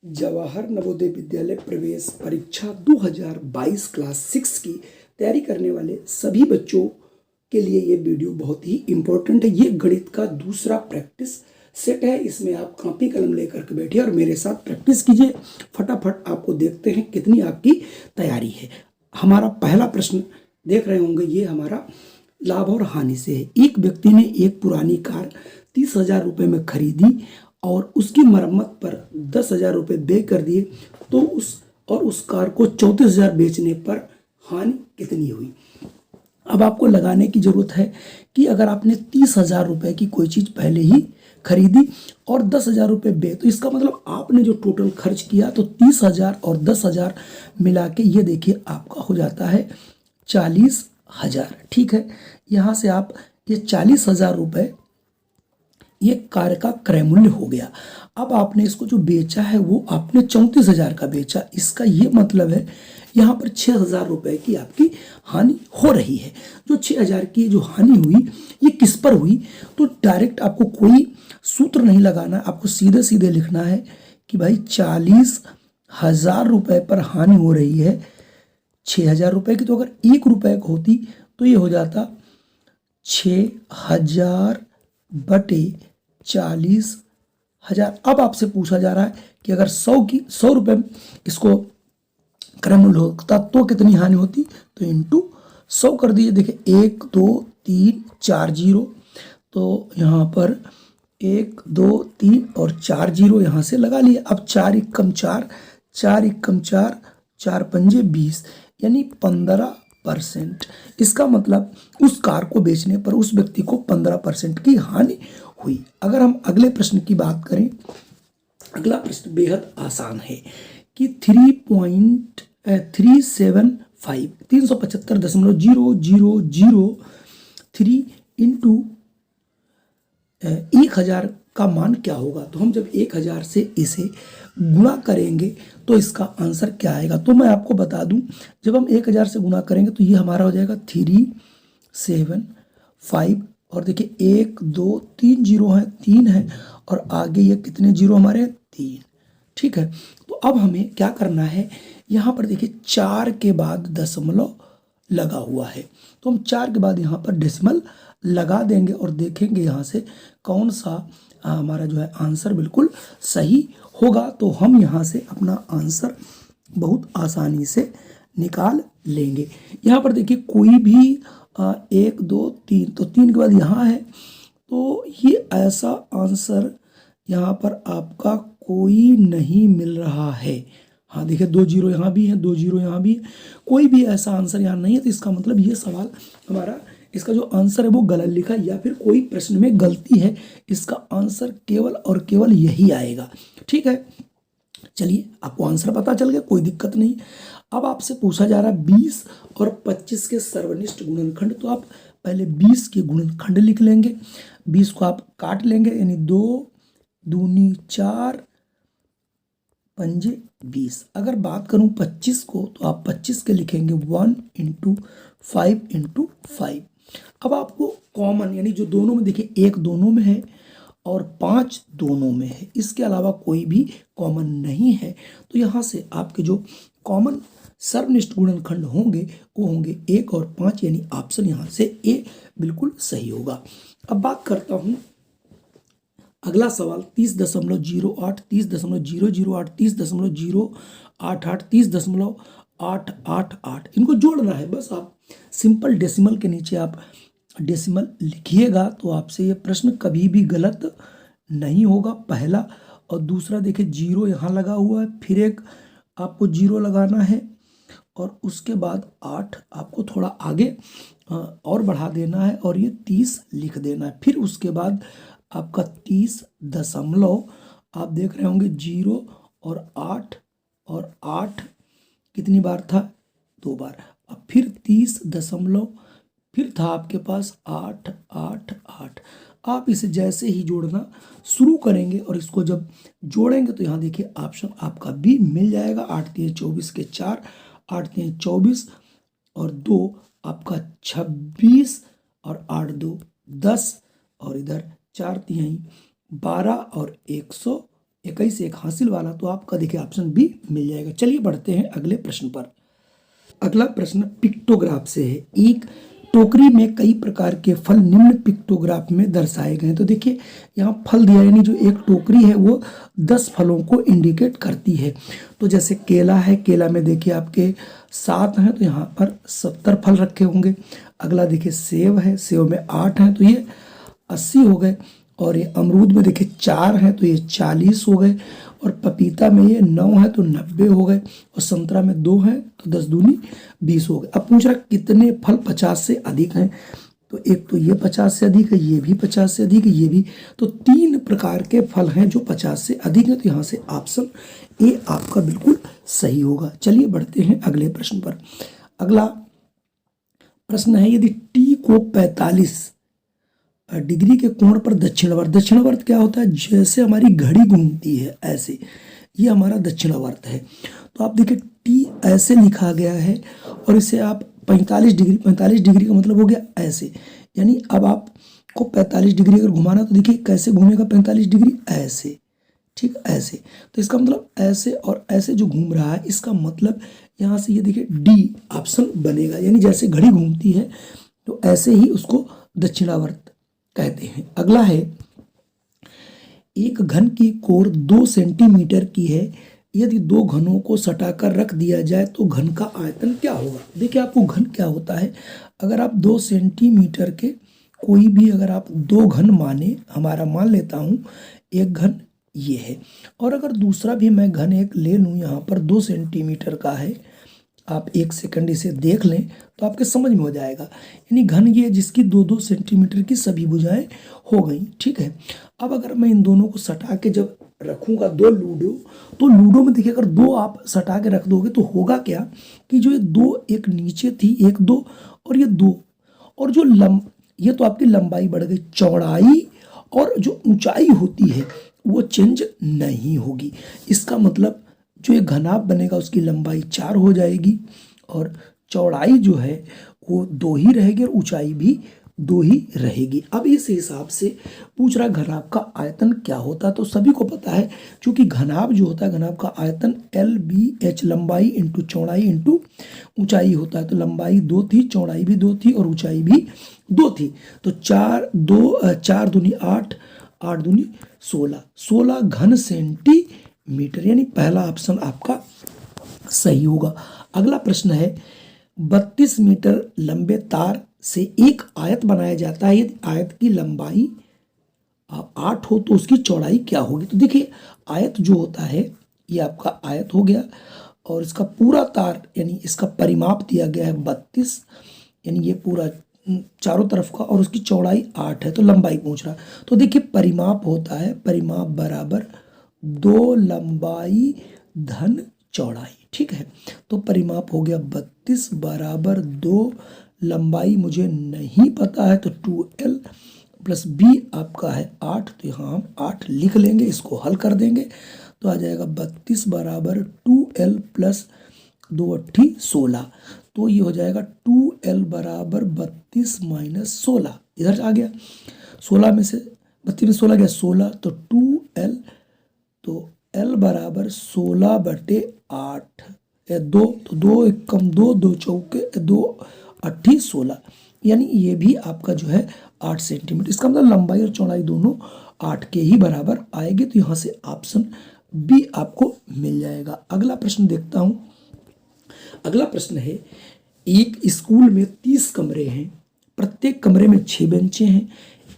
जवाहर नवोदय विद्यालय प्रवेश परीक्षा 2022 क्लास 6 की तैयारी करने वाले सभी बच्चों के लिए ये वीडियो बहुत ही इम्पोर्टेंट है। ये गणित का दूसरा प्रैक्टिस सेट है। इसमें आप कॉपी कलम लेकर के बैठिए और मेरे साथ प्रैक्टिस कीजिए। फटाफट आपको देखते हैं कितनी आपकी तैयारी है। हमारा पहला प्रश्न देख रहे होंगे, ये हमारा लाभ और हानि से है। एक व्यक्ति ने एक पुरानी कार 30,000 रुपये में खरीदी और उसकी मरम्मत पर 10,000 रुपये व्यय कर दिए, तो उस कार को 34,000 बेचने पर हानि कितनी हुई। अब आपको लगाने की जरूरत है कि अगर आपने 30,000 रुपये की कोई चीज़ पहले ही खरीदी और 10,000 रुपये व्यय, तो इसका मतलब आपने जो टोटल खर्च किया तो 30,000 और 10,000 मिला के ये देखिए आपका हो जाता है 40,000। ठीक है, यहाँ से आप ये 40,000 रुपये ये कार का क्रय मूल्य हो गया। अब आपने इसको जो बेचा है वो आपने 34,000 का बेचा। इसका ये मतलब है यहाँ पर 6,000 रुपये की आपकी हानि हो रही है। जो 6,000 की जो हानि हुई ये किस पर हुई, तो डायरेक्ट आपको कोई सूत्र नहीं लगाना, आपको सीधे सीधे लिखना है कि भाई 40,000 रुपये पर हानि हो रही है 6,000 रुपये की। तो अगर 1 रुपये की होती तो ये हो जाता 6,000 बटे 40,000। अब आपसे पूछा जा रहा है कि अगर 100 रुपये इसको क्रय मूल्य होता तो कितनी हानि होती, तो इंटू 100 कर दीजिए। देखिए 1 2 3 4 जीरो, तो यहाँ पर 1 2 3 और 4 जीरो यहाँ से लगा लिए। अब 4 एकम 4, 4 एकम 4, 4 पंजे 20, यानी 15%। इसका मतलब उस कार को बेचने पर उस व्यक्ति को 15% की हानि हुई। अगर हम अगले प्रश्न की बात करें, अगला प्रश्न बेहद आसान है कि 375.00003 इंटू 1,000 का मान क्या होगा। तो हम जब 1,000 से इसे गुणा करेंगे तो इसका आंसर क्या आएगा। तो मैं आपको बता दूं, जब हम 1,000 से गुणा करेंगे तो ये हमारा हो जाएगा 375, और देखिए 1 2 3 जीरो है, 3 है, और आगे ये कितने जीरो हमारे हैं, 3। ठीक है, तो अब हमें क्या करना है, यहाँ पर देखिए 4 के बाद दशमलव लगा हुआ है, तो हम 4 के बाद यहाँ पर डेसिमल लगा देंगे और देखेंगे यहाँ से कौन सा हमारा जो है आंसर बिल्कुल सही होगा। तो हम यहाँ से अपना आंसर बहुत आसानी से निकाल लेंगे। यहाँ पर देखिए कोई भी 1 2 3, तो 3 के बाद यहाँ है, तो ये ऐसा आंसर यहाँ पर आपका कोई नहीं मिल रहा है। हाँ देखिए 2 जीरो यहाँ भी है, 2 जीरो यहाँ भी है, कोई भी ऐसा आंसर यहाँ नहीं है। तो इसका मतलब ये सवाल हमारा, इसका जो आंसर है वो गलत लिखा है या फिर कोई प्रश्न में गलती है। इसका आंसर केवल और केवल यही आएगा। ठीक है, चलिए आपको आंसर पता चल गया, कोई दिक्कत नहीं। अब आपसे पूछा जा रहा है 20 और 25 के सर्वनिष्ठ गुणनखंड। तो आप पहले 20 के गुणनखंड लिख लेंगे, 20 को आप काट लेंगे, यानी 2 दूनी 4 पंजे 20। अगर बात करूं 25 को, तो आप 25 के लिखेंगे 1 इंटू 5 इंटू 5। अब आपको कॉमन, यानी जो दोनों में देखिए 1 दोनों में है और 5 दोनों में है, इसके अलावा कोई भी कॉमन नहीं है। तो यहाँ से आपके जो कॉमन सर्वनिष्ठ गुणनखंड होंगे वो होंगे 1 और 5, यानी ऑप्शन यहाँ से ए बिल्कुल सही होगा। अब बात करता हूँ अगला सवाल 30.08, 30.008, 30.088, 30.888। इनको जोड़ना है बस। आप सिंपल डेसिमल के नीचे आप डेसिमल लिखिएगा तो आपसे ये प्रश्न कभी भी गलत नहीं होगा। पहला और दूसरा देखिए जीरो यहाँ लगा हुआ है, फिर एक आपको जीरो लगाना है, और उसके बाद 8 आपको थोड़ा आगे और बढ़ा देना है, और ये 30 लिख देना है। फिर उसके बाद आपका 30 दशमलव, आप देख रहे होंगे 0 और 8, और 8 कितनी बार था, 2 बार। अब फिर 30 दशमलव, फिर था आपके पास 8 8 8। आप इसे जैसे ही जोड़ना शुरू करेंगे और इसको जब जोड़ेंगे तो यहाँ देखिए ऑप्शन आपका बी मिल जाएगा। 8 3 24 के 4, 8 3 24 और 2 आपका 26, और 8 2 10, और इधर 4 3 12 और 101। 21 एक हासिल वाला, तो आपका देखिए ऑप्शन बी मिल जाएगा। चलिए बढ़ते हैं अगले प्रश्न पर। अगला प्रश्न पिक्टोग्राफ से है। एक टोकरी में कई प्रकार के फल निम्न पिक्टोग्राफ में दर्शाए गए हैं। तो देखिए यहाँ फल दिया, यानी जो एक टोकरी है वो 10 फलों को इंडिकेट करती है। तो जैसे केला है, केला में देखिए आपके 7 हैं, तो यहाँ पर 70 फल रखे होंगे। अगला देखिए सेब है, सेब में 8 हैं, तो ये 80 हो गए। और ये अमरूद में देखिए 4 हैं, तो ये 40 हो गए। और पपीता में ये 9 है, तो 90 हो गए। और संतरा में 2 हैं, तो 10 दूनी 20 हो गए। अब पूछ रहा कितने फल 50 से अधिक हैं। तो एक तो ये 50 से अधिक है, ये भी 50 से अधिक है, ये भी। तो 3 प्रकार के फल हैं जो 50 से अधिक हैं। तो यहाँ से ऑप्शन ए आपका बिल्कुल सही होगा। चलिए बढ़ते हैं अगले प्रश्न पर। अगला प्रश्न है, यदि टी को 45 डिग्री के कोण पर दक्षिणावर्त, दक्षिणावर्त क्या होता है, जैसे हमारी घड़ी घूमती है ऐसे, ये हमारा दक्षिणावर्त है। तो आप देखिए टी ऐसे लिखा गया है और इसे आप 45 डिग्री, 45 डिग्री का मतलब हो गया ऐसे, यानी अब आपको 45 डिग्री अगर घुमाना तो देखिए कैसे घूमेगा 45 डिग्री, ऐसे, ठीक, ऐसे। तो इसका मतलब ऐसे और ऐसे जो घूम रहा है, इसका मतलब यहाँ से ये देखिए डी ऑप्शन बनेगा, यानी जैसे घड़ी घूमती है तो ऐसे ही उसको दक्षिणावर्त कहते हैं। अगला है, एक घन की कोर 2 सेंटीमीटर की है, यदि 2 घनों को सटाकर रख दिया जाए तो घन का आयतन क्या होगा। देखिए आपको घन क्या होता है, अगर आप 2 सेंटीमीटर के कोई भी अगर आप 2 घन माने, हमारा मान लेता हूँ एक घन ये है, और अगर दूसरा भी मैं घन एक ले लूँ यहाँ पर 2 सेंटीमीटर का है, आप 1 सेकंड इसे देख लें तो आपके समझ में हो जाएगा। यानी घन ये जिसकी 2-2 सेंटीमीटर की सभी भुजाएं हो गई, ठीक है। अब अगर मैं इन दोनों को सटा के जब रखूंगा 2 लूडो, तो लूडो में देखिए अगर 2 आप सटा के रख दोगे तो होगा क्या कि जो ये 2 एक नीचे थी, 1 2 और ये 2, और जो ये तो आपकी लंबाई बढ़ गई, चौड़ाई और जो ऊंचाई होती है वो चेंज नहीं होगी। इसका मतलब जो ये घनाभ बनेगा उसकी लंबाई 4 हो जाएगी और चौड़ाई जो है वो 2 ही रहेगी और ऊंचाई भी 2 ही रहेगी। अब इस हिसाब से पूछ रहा घनाभ का आयतन क्या होता है, तो सभी को पता है क्योंकि घनाभ जो होता है, घनाभ का आयतन LBH, लंबाई इंटू चौड़ाई इंटू ऊंचाई होता है। तो लंबाई 2 थी, चौड़ाई भी 2 थी और ऊंचाई भी 2 थी। तो 4 दूनी 8, 8 दूनी 16, 16 घन सेंटीमीटर, यानी पहला ऑप्शन आपका सही होगा। अगला प्रश्न है, 32 मीटर लंबे तार से एक आयत बनाया जाता है, यदि आयत की लंबाई 8 हो तो उसकी चौड़ाई क्या होगी। तो देखिए आयत जो होता है ये आपका आयत हो गया और इसका पूरा तार यानी इसका परिमाप दिया गया है 32, यानी ये पूरा चारों तरफ का, और उसकी चौड़ाई 8 है। तो लंबाई पूछ रहा, तो देखिए परिमाप होता है, परिमाप बराबर 2 लंबाई धन चौड़ाई, ठीक है। तो परिमाप हो गया 32 बराबर 2 लंबाई मुझे नहीं पता है, तो 2L प्लस B आपका है 8, तो यहाँ हम 8 लिख लेंगे, इसको हल कर देंगे तो आ जाएगा 32 बराबर 2L प्लस 2 8 16, तो ये हो जाएगा 2L बराबर 32 माइनस 16, इधर आ गया 16 में से 32 में 16 गया 16, तो 2L, तो L बराबर 16 बटे 8 या 2, तो 2 एक कम 2, 2 चौके 2 8 16, यानी ये भी आपका जो है 8 सेंटीमीटर। इसका मतलब लंबाई और चौड़ाई दोनों 8 के ही बराबर आएगी, तो यहाँ से ऑप्शन बी आपको मिल जाएगा। अगला प्रश्न देखता हूँ। अगला प्रश्न है, एक स्कूल में 30 कमरे हैं, प्रत्येक कमरे में 6 बेंचें हैं,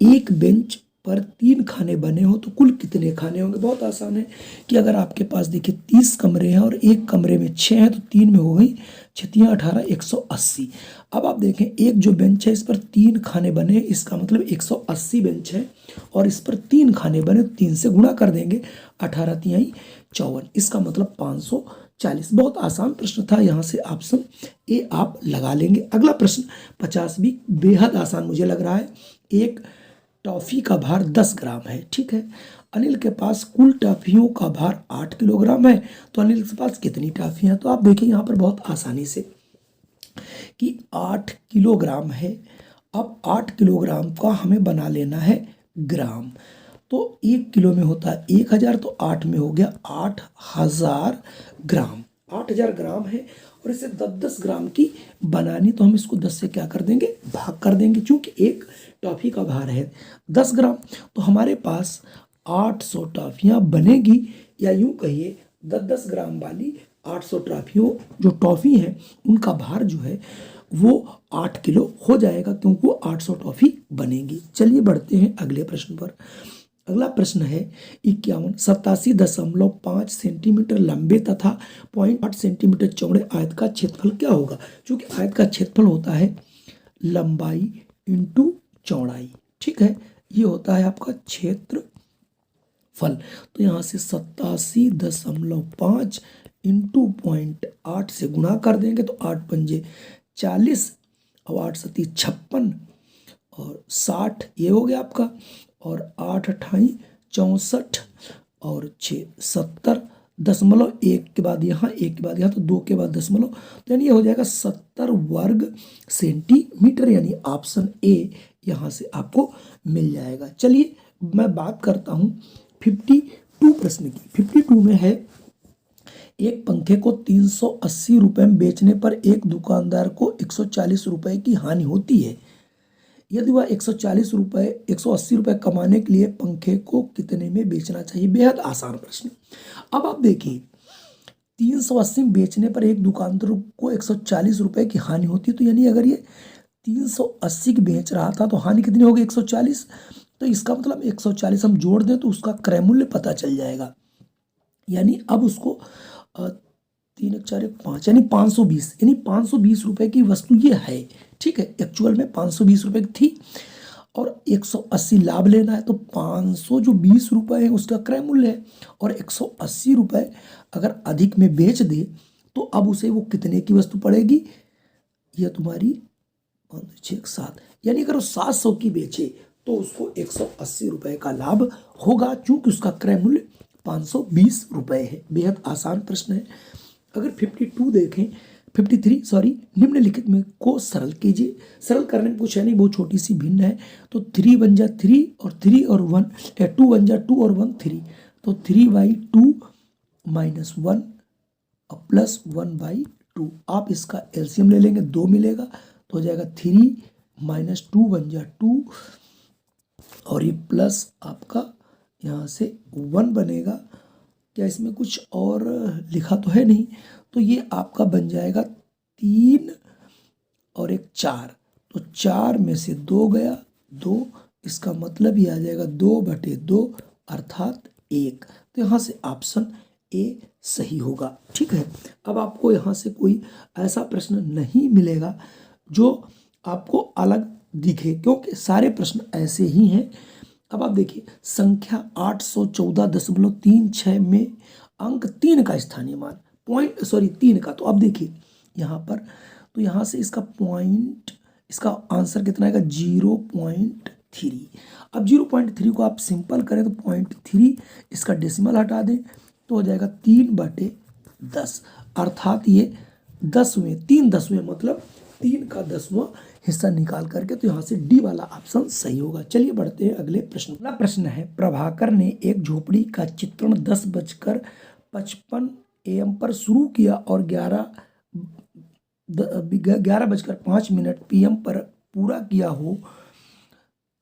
एक बेंच पर 3 खाने बने हो तो कुल कितने खाने होंगे। बहुत आसान है कि अगर आपके पास देखिए 30 कमरे हैं और एक कमरे में 6 हैं, तो 3 में हो गई 6 18 180। अब आप देखें एक जो बेंच है इस पर 3 खाने बने, इसका मतलब 180 बेंच है, और इस पर 3 खाने बने, 3 से गुणा कर देंगे, 18 3 54, इसका मतलब 540। बहुत आसान प्रश्न था, यहाँ से ऑप्शन ए आप लगा लेंगे। अगला प्रश्न 50 भी बेहद आसान मुझे लग रहा है। एक टॉफी का भार 10 ग्राम है, ठीक है। अनिल के पास कुल टॉफियों का भार 8 किलोग्राम है, तो अनिल के पास कितनी टॉफियां हैं। तो आप देखिए यहाँ पर बहुत आसानी से कि 8 किलोग्राम है। अब 8 किलोग्राम का हमें बना लेना है ग्राम। तो 1 किलो में होता है 1000, तो 8 में हो गया 8000 ग्राम। 8000 ग्राम है और इसे 10-10 ग्राम की बनानी, तो हम इसको 10 से क्या कर देंगे, भाग कर देंगे, क्योंकि एक टॉफ़ी का भार है 10 ग्राम। तो हमारे पास 800 टॉफ़ियाँ बनेगी, या यूँ कहिए 10-10 ग्राम वाली 800 टॉफ़ियों जो टॉफ़ी हैं उनका भार जो है वो 8 किलो हो जाएगा, क्योंकि वो 800 टॉफ़ी बनेगी। चलिए बढ़ते हैं अगले प्रश्न पर। अगला प्रश्न है 51, 87.5 सेंटीमीटर लंबे तथा 0.8 सेंटीमीटर चौड़े आयत का क्षेत्रफल क्या होगा। क्योंकि आयत का क्षेत्रफल होता है लंबाई इंटू चौड़ाई, ठीक है, ये होता है आपका क्षेत्रफल। तो यहाँ से 87.5 इंटू 0.8 से गुणा कर देंगे, तो 8 पंजे 40 और 8 सती 56 और 60, ये हो गया आपका, और 8 अठाई 64 और 6 70, दशमलव एक के बाद यहाँ, एक के बाद यहाँ, तो 2 के बाद दशमलव, तो यानी ये हो जाएगा 70 वर्ग सेंटीमीटर, यानी ऑप्शन ए यहाँ से आपको मिल जाएगा। चलिए मैं बात करता हूँ 52 प्रश्न की। 52 में है, एक पंखे को 380 रुपये में बेचने पर एक दुकानदार को 140 रुपये की हानि होती है। यदि वह 180 रुपये कमाने के लिए पंखे को कितने में बेचना चाहिए। बेहद आसान प्रश्न। अब आप देखिए 380 में बेचने पर एक दुकानदार को 140 रुपये की हानि होती है, तो यानी अगर ये 380 की बेच रहा था तो हानि कितनी होगी 140, तो इसका मतलब 140 हम जोड़ दें तो उसका क्रय मूल्य पता चल जाएगा। यानी अब उसको 3 1 4 1 5 यानी 520, यानी 520 रुपये की वस्तु ये है, ठीक है, एक्चुअल में 520 रुपये की थी और 180 लाभ लेना है, तो 500 जो 20 रुपये है उसका क्रय मूल्य है, और 180 रुपये अगर अधिक में बेच दे तो अब उसे वो कितने की वस्तु पड़ेगी, यह तुम्हारी 7, यानी अगर वो 700 की बेचे तो उसको 180 रुपये का लाभ होगा, चूंकि उसका क्रय मूल्य 520 रुपये है। बेहद आसान प्रश्न है। अगर 52 देखें, 53 सॉरी, निम्नलिखित में को सरल कीजिए। सरल करने में कुछ है नहीं, बहुत छोटी सी भिन्न है, तो 3 बन जा 3 और 3 और 1, 2 बन जा 2 और 1 3, तो 3/2 माइनस 1 और प्लस 1/2। आप इसका एलसीएम ले लेंगे, 2 मिलेगा तो हो जाएगा 3 माइनस 2 बन जा 2, और ये प्लस आपका यहाँ से 1 बनेगा। क्या इसमें कुछ और लिखा तो है नहीं, तो ये आपका बन जाएगा 3 और 1 4, तो 4 में से 2 गया 2, इसका मतलब ही आ जाएगा 2/2 अर्थात 1। तो यहाँ से ऑप्शन ए सही होगा, ठीक है। अब आपको यहाँ से कोई ऐसा प्रश्न नहीं मिलेगा जो आपको अलग दिखे, क्योंकि सारे प्रश्न ऐसे ही हैं। अब आप देखिए संख्या 814.36 में अंक 3 का स्थानीय मान 3 का, तो अब देखिए यहाँ पर, तो यहाँ से इसका पॉइंट, इसका आंसर कितना आएगा 0.3। अब 0.3 को आप सिंपल करें तो 0.3 इसका डेसिमल हटा दें तो हो जाएगा 3/10, अर्थात ये 10वें 3/10 मतलब 3 का 10वां हिस्सा निकाल करके, तो यहाँ से डी वाला ऑप्शन सही होगा। चलिए बढ़ते हैं अगले प्रश्न। अगला प्रश्न है, प्रभाकर ने एक झोपड़ी का चित्रण 10:55 AM पर शुरू किया और 11:05 PM पर पूरा किया हो,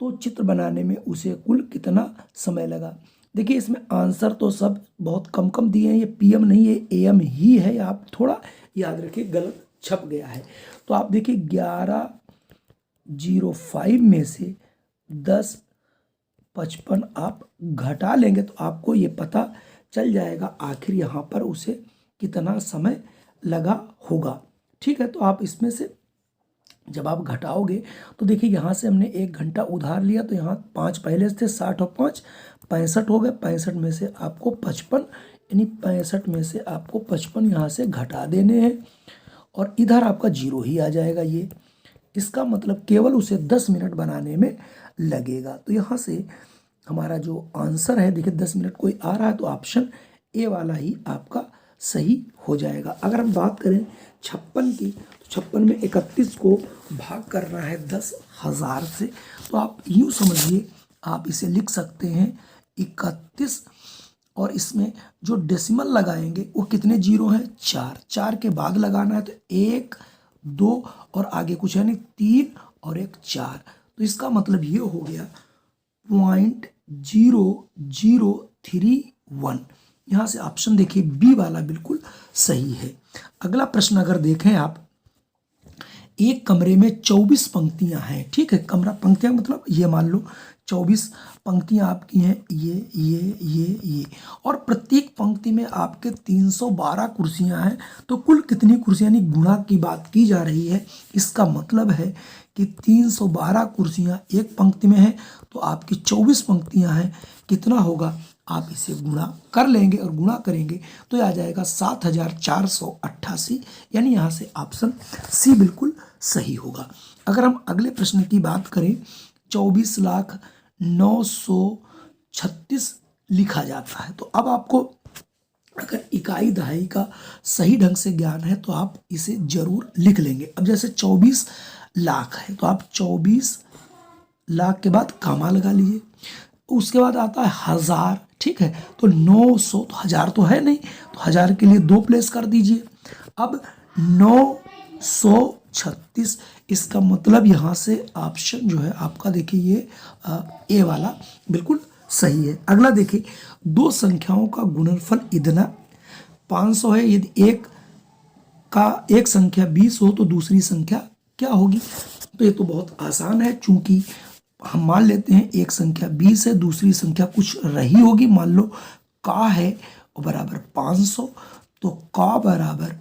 तो चित्र बनाने में उसे कुल कितना समय लगा। देखिए इसमें आंसर तो सब बहुत कम कम दिए हैं, ये PM नहीं है AM ही है, आप थोड़ा याद रखिए गलत छप गया है। तो आप देखिए 11:05 में से 10:55 आप घटा लेंगे तो आपको ये पता चल जाएगा आखिर यहाँ पर उसे कितना समय लगा होगा, ठीक है। तो आप इसमें से जब आप घटाओगे तो देखिए यहाँ से हमने 1 घंटा उधार लिया, तो यहाँ 5 पहले से थे, 60 और 5 65 हो गए, 65 में से आपको 55, यानी 65 में से आपको 55 यहाँ से घटा देने हैं, और इधर आपका 0 ही आ जाएगा। ये इसका मतलब केवल उसे 10 मिनट बनाने में लगेगा। तो यहाँ से हमारा जो आंसर है, देखिए 10 मिनट कोई आ रहा है तो ऑप्शन ए वाला ही आपका सही हो जाएगा। अगर हम बात करें 56 की, तो 56 में 31 को भाग करना है 10,000 से, तो आप यूँ समझिए, आप इसे लिख सकते हैं 31 और इसमें जो डेसिमल लगाएंगे वो कितने जीरो हैं, 4। 4 के बाद लगाना है तो 1 2 और आगे कुछ है नहीं, 3 और एक 4। तो इसका मतलब ये हो गया 0.0031। यहाँ से ऑप्शन देखिए बी वाला बिल्कुल सही है। अगला प्रश्न अगर देखें आप, एक कमरे में 24 पंक्तियां हैं, ठीक है। कमरा पंक्तियां मतलब ये मान लो 24 पंक्तियां आपकी हैं, ये और प्रत्येक पंक्ति में आपके 312 कुर्सियां हैं। तो कुल कितनी कुर्सियां, यानी गुणा की बात की जा रही है। इसका मतलब है कि 312 कुर्सियां एक पंक्ति में हैं, तो आपकी 24 पंक्तियां हैं, कितना होगा, आप इसे गुणा कर लेंगे और गुणा करेंगे तो आ जाएगा 7488, यानी यहाँ से ऑप्शन सी बिल्कुल सही होगा। अगर हम अगले प्रश्न की बात करें, 24,09,36 लिखा जाता है। तो अब आपको अगर इकाई दहाई का सही ढंग से ज्ञान है तो आप इसे जरूर लिख लेंगे। अब जैसे 24 लाख है तो आप 24 लाख के बाद कामा लगा लीजिए, उसके बाद आता है 1000, ठीक है। तो 900, तो 1000 तो है नहीं, तो 1000 के लिए 2 प्लेस कर दीजिए। अब 936, इसका मतलब यहाँ से ऑप्शन जो है आपका देखिए ये ए वाला बिल्कुल सही है। अगला देखिए, दो संख्याओं का गुणनफल इतना 500 है। यदि एक संख्या 20 हो तो दूसरी संख्या क्या होगी। तो ये तो बहुत आसान है, चूंकि हम मान लेते हैं एक संख्या 20 है, दूसरी संख्या कुछ रही होगी, मान लो का है बराबर 500, तो का बराबर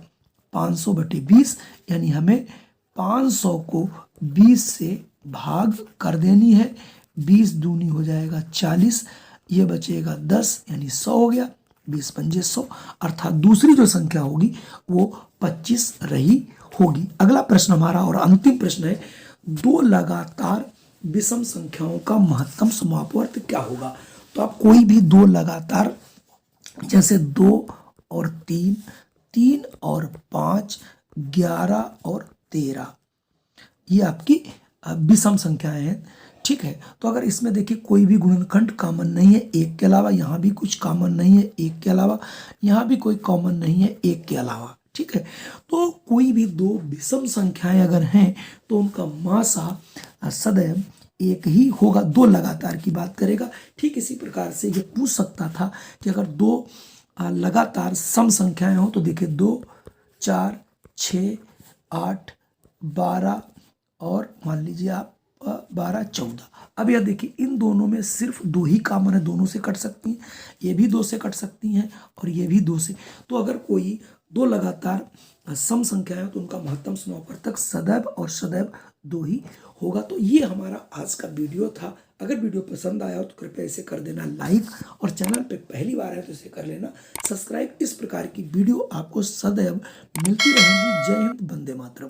500/20, यानी हमें 500 को 20 से भाग कर देनी है। 20 दूनी हो जाएगा 40, ये बचेगा 10, यानी 100 हो गया। 20 पंजे 100, अर्थात दूसरी जो संख्या होगी वो 25 रही होगी। अगला प्रश्न हमारा और अंतिम प्रश्न है, दो लगातार विषम संख्याओं का महत्तम समापवर्त क्या होगा। तो आप कोई भी दो लगातार, जैसे 2 और 3, 3 और 5, 11 और 13, ये आपकी विषम संख्याएं हैं, ठीक है। तो अगर इसमें देखिए कोई भी गुणनखंड कॉमन नहीं है एक के अलावा, यहाँ भी कुछ कॉमन नहीं है एक के अलावा, यहाँ भी कोई कॉमन नहीं है एक के अलावा, ठीक है। तो कोई भी दो विषम संख्याएं अगर हैं तो उनका मासा सदैव एक ही होगा, दो लगातार की बात करेगा। ठीक इसी प्रकार से ये पूछ सकता था कि अगर दो लगातार सम संख्याएं हो तो देखिए 2 4 6 8 12 और मान लीजिए आप 12 14। अब यह देखिए इन दोनों में सिर्फ 2 ही कॉमन है, दोनों से कट सकती हैं, ये भी 2 से कट सकती हैं और ये भी 2 से। तो अगर कोई दो लगातार सम संख्या है तो उनका महत्तम समापवर्तक सदैव और सदैव 2 ही होगा। तो ये हमारा आज का वीडियो था। अगर वीडियो पसंद आया हो तो कृपया इसे कर देना लाइक, और चैनल पे पहली बार है तो इसे कर लेना सब्सक्राइब। इस प्रकार की वीडियो आपको सदैव मिलती रहेंगी। जय हिंद, वंदे मातरम।